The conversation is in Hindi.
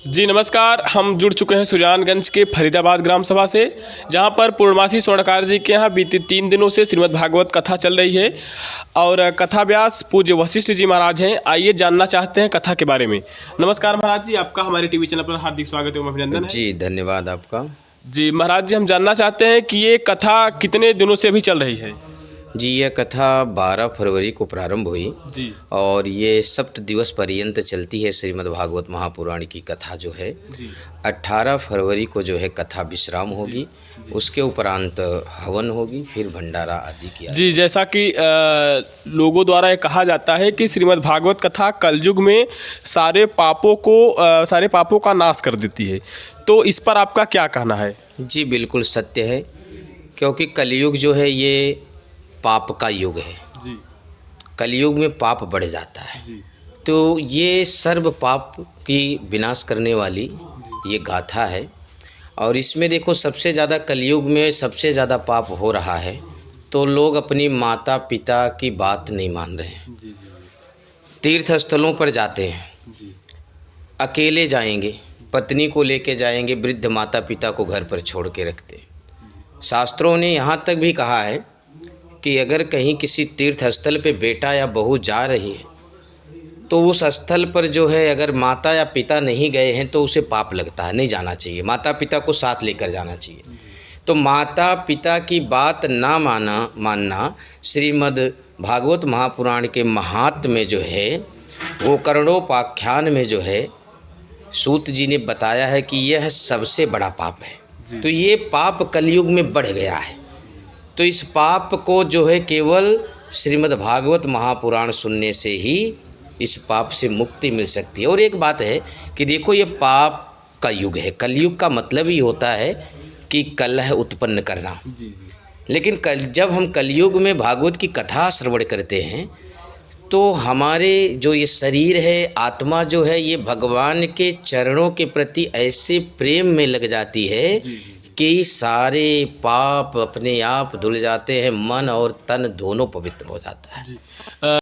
जी नमस्कार। हम जुड़ चुके हैं सुजानगंज के फरीदाबाद ग्राम सभा से, जहां पर पूर्णमासी स्वर्णकार जी के यहाँ बीते 3 दिनों से श्रीमद् भागवत कथा चल रही है और कथा व्यास पूज्य वशिष्ठ जी महाराज हैं। आइए जानना चाहते हैं कथा के बारे में। नमस्कार महाराज जी, आपका हमारे टीवी चैनल पर हार्दिक स्वागत एवं अभिनंदन है। जी धन्यवाद आपका। जी महाराज जी, हम जानना चाहते हैं कि ये कथा कितने दिनों से अभी चल रही है। जी यह कथा 12 फरवरी को प्रारंभ हुई जी और ये सप्त दिवस पर्यंत चलती है। श्रीमद् भागवत महापुराण की कथा जो है जी 18 फरवरी को जो है कथा विश्राम होगी, उसके उपरांत हवन होगी, फिर भंडारा आदि किया। जी, जैसा कि लोगों द्वारा ये कहा जाता है कि श्रीमद् भागवत कथा कलयुग में सारे पापों का नाश कर देती है, तो इस पर आपका क्या कहना है। जी बिल्कुल सत्य है, क्योंकि कलयुग जो है ये पाप का युग है। जी कलयुग में पाप बढ़ जाता है, जी तो ये सर्व पाप की विनाश करने वाली ये गाथा है। और इसमें देखो सबसे ज़्यादा कलयुग में सबसे ज़्यादा पाप हो रहा है, तो लोग अपनी माता पिता की बात नहीं मान रहे हैं। जी तीर्थ स्थलों पर जाते हैं, जी अकेले जाएंगे, पत्नी को लेके जाएंगे, वृद्ध माता पिता को घर पर छोड़ के रखते हैं। शास्त्रों ने यहाँ तक भी कहा है कि अगर कहीं किसी तीर्थ स्थल पे बेटा या बहू जा रही है, तो उस स्थल पर जो है अगर माता या पिता नहीं गए हैं तो उसे पाप लगता है, नहीं जाना चाहिए। माता पिता को साथ लेकर जाना चाहिए। तो माता पिता की बात ना मानना श्रीमद् भागवत महापुराण के महात्म्य में जो है, वो करणोपाख्यान में जो है सूत जी ने बताया है कि यह सबसे बड़ा पाप है। तो ये पाप कलयुग में बढ़ गया है। तो इस पाप को जो है केवल श्रीमद् भागवत महापुराण सुनने से ही इस पाप से मुक्ति मिल सकती है। और एक बात है कि देखो ये पाप का युग है। कलयुग का मतलब ही होता है कि कलह उत्पन्न करना। लेकिन जब हम कलयुग में भागवत की कथा श्रवण करते हैं, तो हमारे जो ये शरीर है, आत्मा जो है, ये भगवान के चरणों के प्रति ऐसे प्रेम में लग जाती है कि सारे पाप अपने आप धुल जाते हैं, मन और तन दोनों पवित्र हो जाता है।